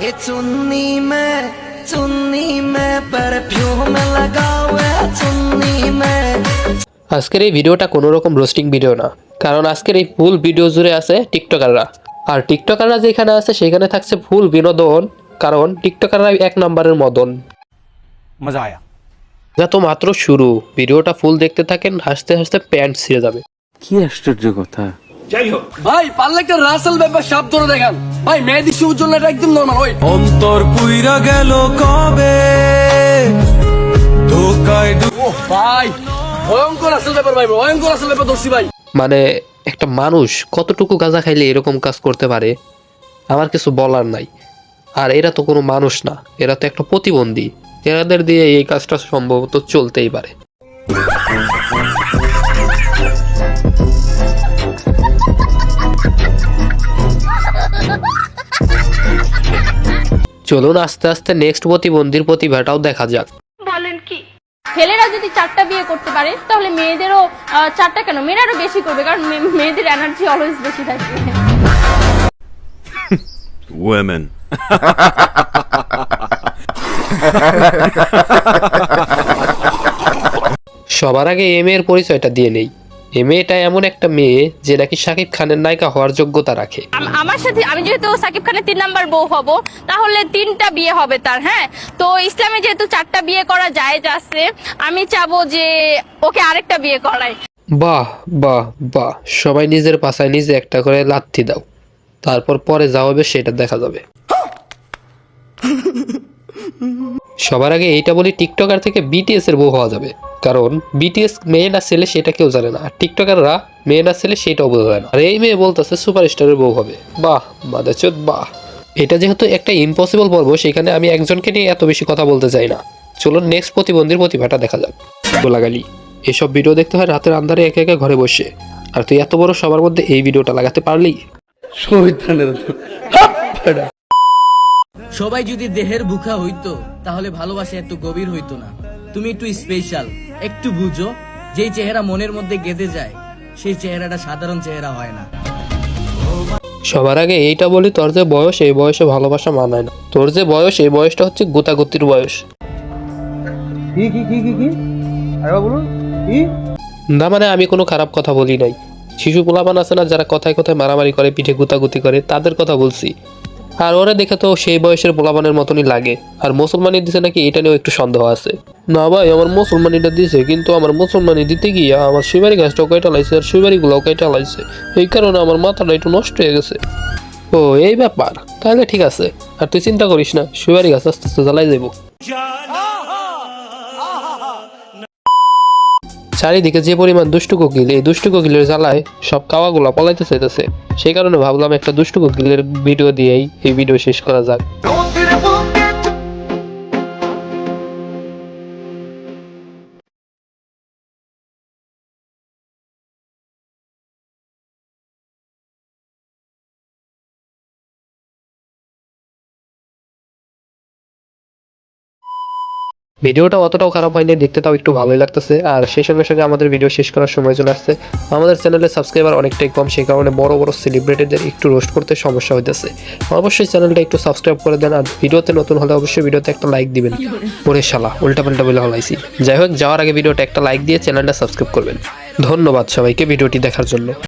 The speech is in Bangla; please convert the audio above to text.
ये चुन्नी में परफ्यूम लगावे चुन्नी में। আজকের এই ভিডিওটা কোনো রকম রোস্টিং ভিডিও না, কারণ আজকের এই ফুল ভিডিও জুড়ে আছে টিকটকাররা। আর টিকটকাররা যেখানে আছে সেখানে থাকছে ফুল বিনোদন, কারণ টিকটকাররা এক নম্বরের মদন। মজা আয়া। যা তো মাত্র শুরু, ভিডিওটা ফুল দেখতে থাকেন, হাসতে হাসতে প্যান্ট ছিঁড়ে যাবে। কি আশ্চর্য কথা। ভাই পারলে একটা রাসেল ব্যাপার সাপ ধরে দেখান ভাই, মেহেদি শুর জন্য এটা একদম নরমাল। ওই অন্তর পুইরা গেল কবে ধোকায় ও ভাই ভয়ঙ্কর রাসেল ব্যাপার ভাই, ভয়ঙ্কর রাসেল ব্যাপার দর্শি ভাই। মানে একটা মানুষ কতটুকু গাঁজা খাইলে এরকম কাজ করতে পারে আমার কিছু বলার নাই। আর এরা তো কোনো মানুষ না, এরা তো একটা প্রতিবন্ধী, এরাদের দিয়ে এই কাজটা সম্ভবত চলতেই পারে। চলুন আস্তে আস্তে নেক্সট প্রতিবন্ধীর প্রতিভাটাও দেখা যাক। বলেন কি ছেলেরা যদি 4টা বিয়ে করতে পারে তাহলে মেয়েদেরও 4টা কেন, মেয়েরাও বেশি করবে, কারণ মেয়েদের এনার্জি অলওয়েজ বেশি থাকে। women সবার আগে এম এর পরিচয়টা দিয়ে নেই। এম এটা এমন একটা মেয়ে যে নাকি শাকিব খানের নায়িকা হওয়ার যোগ্যতা রাখে। আমার সাথে আমি যেহেতু সাকিব খানের 3 নাম্বার বউ হব, তাহলে 3টা বিয়ে হবে তার। হ্যাঁ, তো ইসলামে যেহেতু 4টা বিয়ে করা জায়েজ আছে, আমি চাবো যে ওকে আরেকটা বিয়ে করাই। বাহ বাহ বাহ, সবাই নিজের পাশায় নিজে একটা করে লাথি দাও, তারপর পরে যা হবে সেটা দেখা যাবে। সবার আগে এইটা বলি, টিকটকার থেকে বিটিএস এর বউ হওয়া যাবে, কারণ বিটিএস মেয়ে না ছেলে সেটা কেউ জানে না, আর টিকটকাররা মেয়ে না ছেলে সেটাও বোঝা যায় না। আর এই মেয়ে বলতেছে সুপারস্টারের বউ হবে। বাহ মাদারচোদ বাহ। এটা যেহেতু একটা ইম্পসিবল পর্ব, সেখানে আমি একজনকে নিয়ে এত বেশি কথা বলতে চাই না। চলুন নেক্সট প্রতিবন্ধীর প্রতিভাটা দেখা যাক। গোলাগালি এসব ভিডিও দেখতে হয় রাতের আন্ধারে একে একে ঘরে বসে, আর তুই এত বড় সবার মধ্যে এই ভিডিওটা লাগাতে পারলি। সবাই যদি দেহের ভুখা হইতো তাহলে ভালোবাসা এত গভীর হইতো না। তুমি একটু স্পেশাল, একটু বুঝো, যেই চেহারা মনের মধ্যে গেঁথে যায় সেই চেহারাটা সাধারণ চেহারা হয় না। সবার আগে এইটা বলি, তোর যে বয়স এই বয়সে ভালোবাসা মানায় না। তোর যে বয়স এই বয়সটা হচ্ছে গুতাগুতির বয়স। না মানে আমি কোনো খারাপ কথা বলি নাই। শিশু পোলাপান আছে না যারা কথায় কথায় মারামারি করে, পিঠে গুতাগুতি করে, তাদের কথা বলছি। আর ওরা দেখে তো সেই বয়সের পোলাপানের মতনই লাগে। আর মুসলমানি দিছে নাকি এটা নিয়েও একটু সন্দেহ আছে। না ভাই আমার মুসলমানিটা দিছে, কিন্তু আমার মুসলমানি দিতে গিয়ে আমার সুপারি গাছটাও কেটে লাইছে, আর সুপারি গুলাও কেটে লাইছে, এই কারণে আমার মাথাটা একটু নষ্ট হয়ে গেছে। ও এই ব্যাপার, তাহলে ঠিক আছে। আর তুই চিন্তা করিস না, সুপারি গাছ আস্তে আস্তে জ্বালাই যাবো। চারিদিকে যে পরিমাণ দুষ্টু কোকিল, এই দুষ্টু কোকিলের জ্বালায় সব কাওয়াগুলা পলাইতে চাইতেছে। সেই কারণে ভাবলাম একটা দুষ্টু কোকিলের ভিডিও দিয়েই এই ভিডিও শেষ করা যাক। ভিডিওটা অতটাও খারাপ হয়নি, দেখতে তাও একটু ভালোই লাগতেছে। আর সেই সঙ্গে সঙ্গে আমাদের ভিডিও শেষ করার সময় চলে আসছে। আমাদের চ্যানেলে সাবস্ক্রাইবার অনেকটাই কম, সেই কারণে বড় বড় সেলিব্রিটিদের একটু রোস্ট করতে সমস্যা হইতেছে। অবশ্যই চ্যানেলটা একটু সাবস্ক্রাইব করে দেন, আর ভিডিওতে নতুন হলে অবশ্যই ভিডিওতে একটা লাইক দিবেন। ওরে শালা উল্টাপাল্টা বলে হলাইছি। যাই হোক, যাওয়ার আগে ভিডিওটা একটা লাইক দিয়ে চ্যানেলটা সাবস্ক্রাইব করবেন। ধন্যবাদ সবাইকে ভিডিওটি দেখার জন্য।